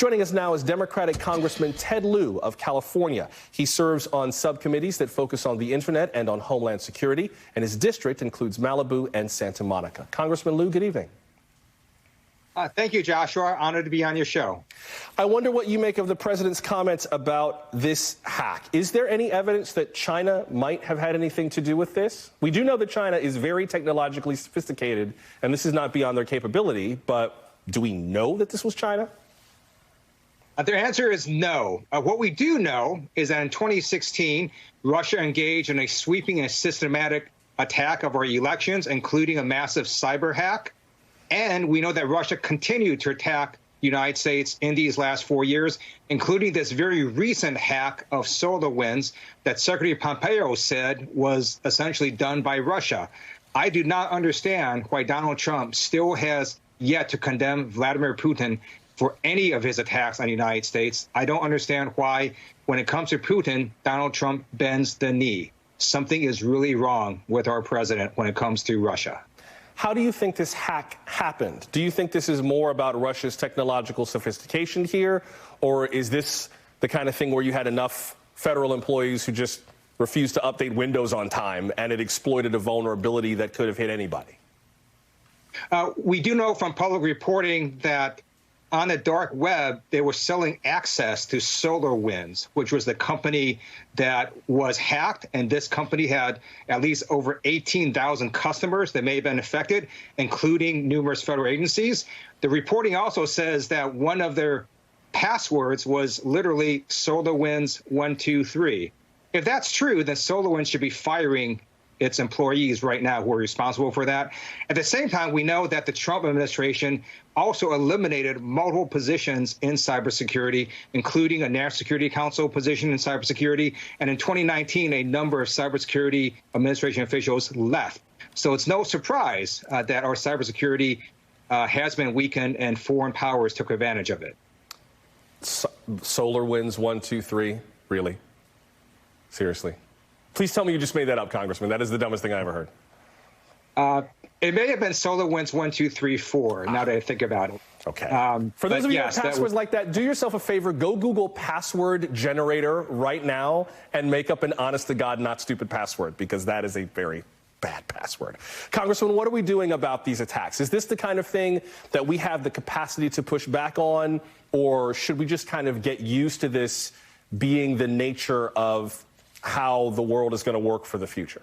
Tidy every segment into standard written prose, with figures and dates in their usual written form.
Joining us now is Democratic Congressman Ted Lieu of California. He serves on subcommittees that focus on the internet and on homeland security, and his district includes Malibu and Santa Monica. Congressman Lieu, good evening. Thank you, Joshua. Honored to be on your show. I wonder what you make of the president's comments about this hack. Is there any evidence that China might have had anything to do with this? We do know that China is very technologically sophisticated, and this is not beyond their capability, but do we know that this was China? Their answer is no. What we do know is that in 2016, Russia engaged in a sweeping and systematic attack of our elections, including a massive cyber hack. And we know that Russia continued to attack the United States in these last 4 years, including this very recent hack of SolarWinds that Secretary Pompeo said was essentially done by Russia. I do not understand why Donald Trump still has yet to condemn Vladimir Putin for any of his attacks on the United States. I don't understand why, when it comes to Putin, Donald Trump bends the knee. Something is really wrong with our president when it comes to Russia. How do you think this hack happened? Do you think this is more about Russia's technological sophistication here, or is this the kind of thing where you had enough federal employees who just refused to update Windows on time and it exploited a vulnerability that could have hit anybody? We do know from public reporting that on the dark web, they were selling access to SolarWinds, which was the company that was hacked. And this company had at least over 18,000 customers that may have been affected, including numerous federal agencies. The reporting also says that one of their passwords was literally SolarWinds 123. If that's true, then SolarWinds should be firing its employees right now who are responsible for that. At the same time, we know that the Trump administration also eliminated multiple positions in cybersecurity, including a National Security Council position in cybersecurity. And in 2019, a number of cybersecurity administration officials left. So it's no surprise that our cybersecurity has been weakened and foreign powers took advantage of it. SolarWinds 123, really? Seriously? Please tell me you just made that up, Congressman. That is the dumbest thing I ever heard. It may have been SolarWinds 1, 2, 3, 4, now that I think about it. Okay. For those of you who have passwords like that, do yourself a favor. Go Google password generator right now and make up an honest-to-God, not stupid password, because that is a very bad password. Congressman, what are we doing about these attacks? Is this the kind of thing that we have the capacity to push back on, or should we just kind of get used to this being the nature of how the world is going to work for the future?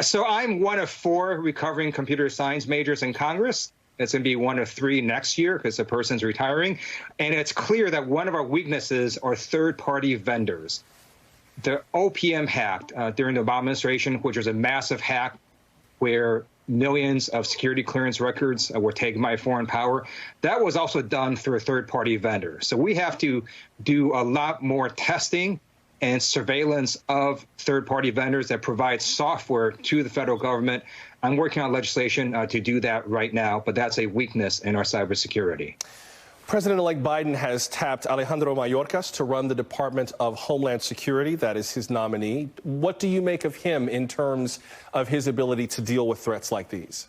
So I'm one of 4 recovering computer science majors in Congress. It's going to be one of 3 next year because the person's retiring. And it's clear that one of our weaknesses are third-party vendors. The OPM hacked during the Obama administration, which was a massive hack where millions of security clearance records were taken by a foreign power. That was also done through a third-party vendor. So we have to do a lot more testing and surveillance of third-party vendors that provide software to the federal government. I'm working on legislation to do that right now, but that's a weakness in our cybersecurity. President-elect Biden has tapped Alejandro Mayorkas to run the Department of Homeland Security. That is his nominee. What do you make of him in terms of his ability to deal with threats like these?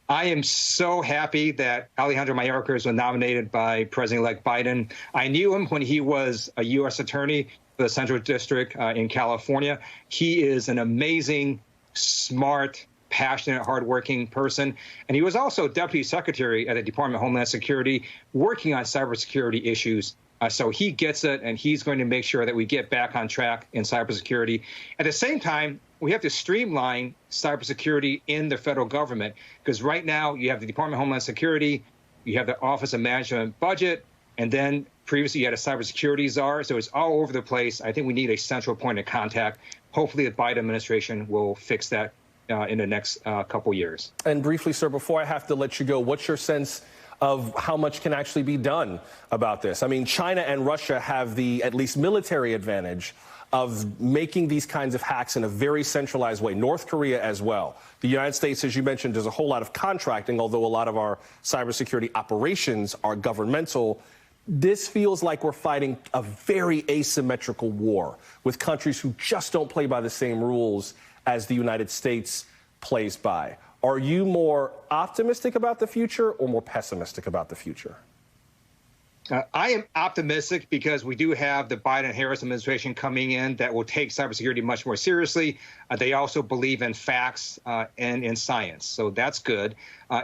I am so happy that Alejandro Mayorkas was nominated by President-elect Biden. I knew him when he was a U.S. attorney for the Central District in California. He is an amazing, smart, passionate, hardworking person. And he was also Deputy Secretary at the Department of Homeland Security working on cybersecurity issues. So he gets it, and he's going to make sure that we get back on track in cybersecurity. At the same time, we have to streamline cybersecurity in the federal government, because right now you have the Department of Homeland Security, you have the Office of Management and Budget, and then previously you had a cybersecurity czar. So it's all over the place. I think we need a central point of contact. Hopefully the Biden administration will fix that in the next couple years. And briefly, sir, before I have to let you go, what's your sense of how much can actually be done about this? I mean, China and Russia have the at least military advantage of making these kinds of hacks in a very centralized way. North Korea as well. The United States, as you mentioned, does a whole lot of contracting, although a lot of our cybersecurity operations are governmental. This feels like we're fighting a very asymmetrical war with countries who just don't play by the same rules as the United States plays by. Are you more optimistic about the future or more pessimistic about the future? I am optimistic because we do have the Biden-Harris administration coming in that will take cybersecurity much more seriously. They also believe in facts and in science, so that's good.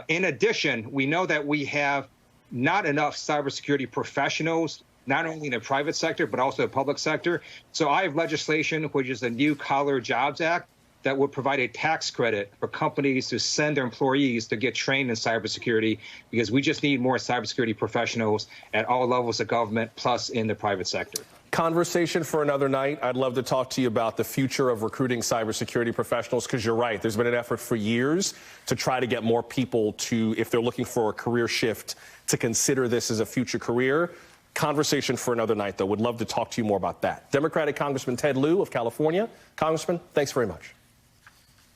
In addition, we know that we have not enough cybersecurity professionals, not only in the private sector, but also the public sector. So I have legislation, which is the New Collar Jobs Act, that would provide a tax credit for companies to send their employees to get trained in cybersecurity, because we just need more cybersecurity professionals at all levels of government, plus in the private sector. Conversation for another night. I'd love to talk to you about the future of recruiting cybersecurity professionals, because you're right. There's been an effort for years to try to get more people to, if they're looking for a career shift, to consider this as a future career. Conversation for another night, though. Would love to talk to you more about that. Democratic Congressman Ted Lieu of California. Congressman, thanks very much.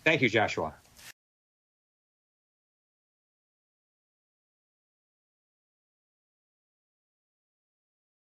Thank you, Joshua.